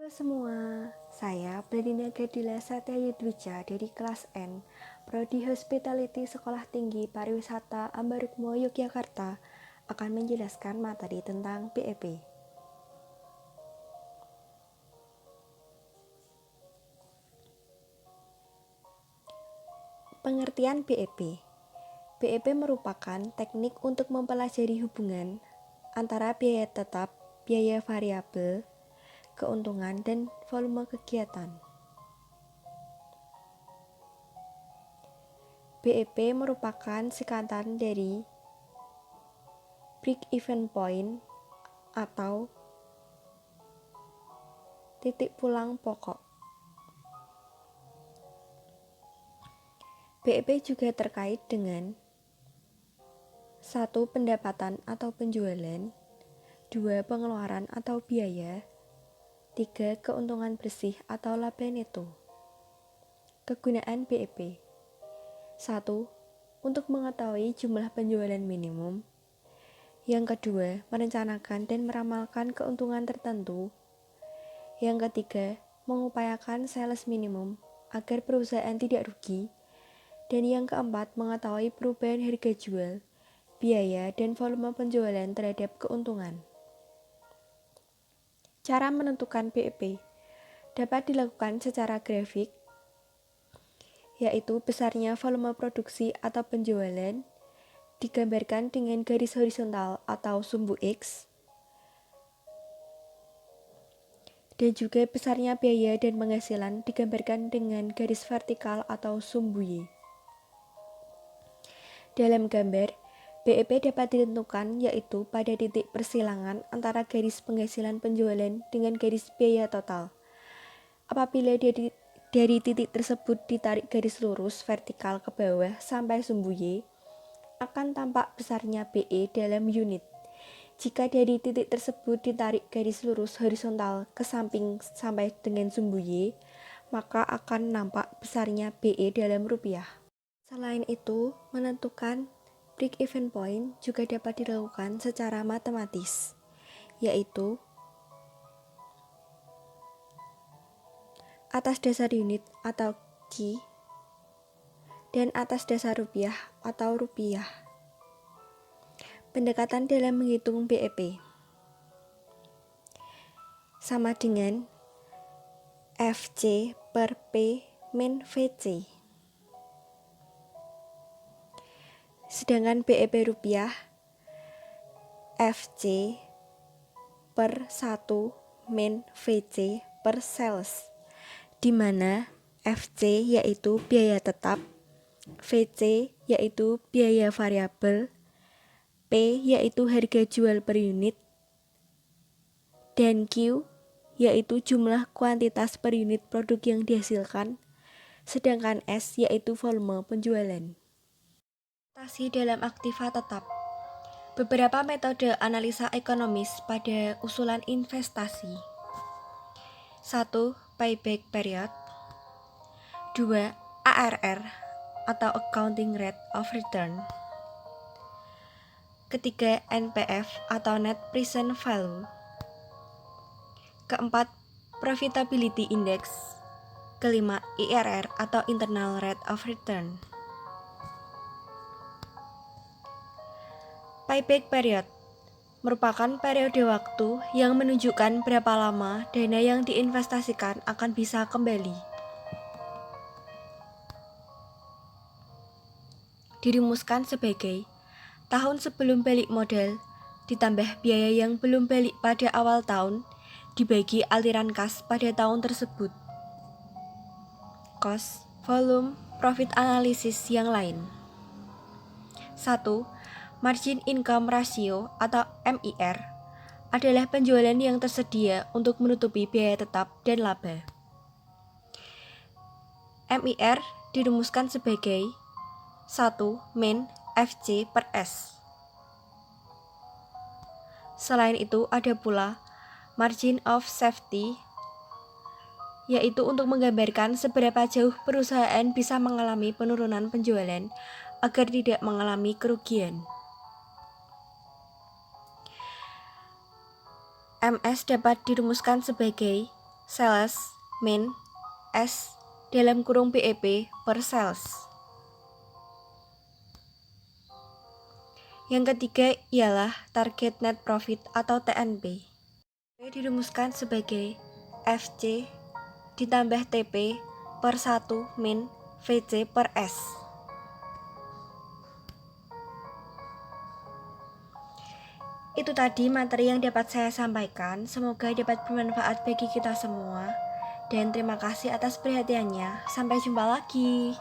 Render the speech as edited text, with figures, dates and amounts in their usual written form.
Halo semua, saya Bladina Gadila Satya Yudwija dari kelas N, Prodi Hospitality Sekolah Tinggi Pariwisata Ambarukmo Yogyakarta akan menjelaskan materi tentang BEP. Pengertian BEP. BEP merupakan teknik untuk mempelajari hubungan antara biaya tetap, biaya variabel, keuntungan, dan volume kegiatan. BEP merupakan singkatan dari break-even point atau titik pulang pokok. BEP juga terkait dengan 1. Pendapatan atau penjualan, 2. Pengeluaran atau biaya, 3. Keuntungan bersih atau laba neto. Kegunaan BEP 1. Untuk mengetahui jumlah penjualan minimum. Yang kedua, merencanakan dan meramalkan keuntungan tertentu. Yang ketiga, mengupayakan sales minimum agar perusahaan tidak rugi. Dan yang keempat, mengetahui perubahan harga jual, biaya, dan volume penjualan terhadap keuntungan. Cara menentukan BEP dapat dilakukan secara grafik, yaitu besarnya volume produksi atau penjualan, digambarkan dengan garis horizontal atau sumbu X, dan juga besarnya biaya dan penghasilan digambarkan dengan garis vertikal atau sumbu Y. Dalam gambar, BEP dapat ditentukan yaitu pada titik persilangan antara garis penghasilan penjualan dengan garis biaya total. Apabila dari titik tersebut ditarik garis lurus vertikal ke bawah sampai sumbu Y, akan tampak besarnya BE dalam unit. Jika dari titik tersebut ditarik garis lurus horizontal ke samping sampai dengan sumbu Y, maka akan nampak besarnya BE dalam rupiah. Selain itu, menentukan break-even point juga dapat dilakukan secara matematis, yaitu atas dasar unit atau Q dan atas dasar rupiah atau rupiah. Pendekatan dalam menghitung BEP sama dengan FC per P min VC. Sedangkan BEP rupiah FC per 1 min VC per sales, di mana FC yaitu biaya tetap, VC yaitu biaya variabel, P yaitu harga jual per unit, dan Q yaitu jumlah kuantitas per unit produk yang dihasilkan, sedangkan S yaitu volume penjualan. Investasi dalam aktiva tetap. Beberapa metode analisa ekonomis pada usulan investasi. 1. Payback period. 2. ARR atau Accounting Rate of Return. Ketiga, NPV atau Net Present Value. Keempat, Profitability Index. Kelima, IRR atau Internal Rate of Return. Payback period merupakan periode waktu yang menunjukkan berapa lama dana yang diinvestasikan akan bisa kembali. Dirumuskan sebagai tahun sebelum balik modal ditambah biaya yang belum balik pada awal tahun dibagi aliran kas pada tahun tersebut. Cost, volume, profit analysis yang lain. 1. Margin Income Ratio atau MIR adalah penjualan yang tersedia untuk menutupi biaya tetap dan laba. MIR dirumuskan sebagai 1 min FC per S. Selain itu ada pula Margin of Safety, yaitu untuk menggambarkan seberapa jauh perusahaan bisa mengalami penurunan penjualan agar tidak mengalami kerugian. MS dapat dirumuskan sebagai sales min S dalam kurung BEP per sales. Yang ketiga ialah target net profit atau TNP. Dirumuskan sebagai FC ditambah TP per 1 min VC per S. Itu tadi materi yang dapat saya sampaikan. Semoga dapat bermanfaat bagi kita semua. Dan terima kasih atas perhatiannya. Sampai jumpa lagi.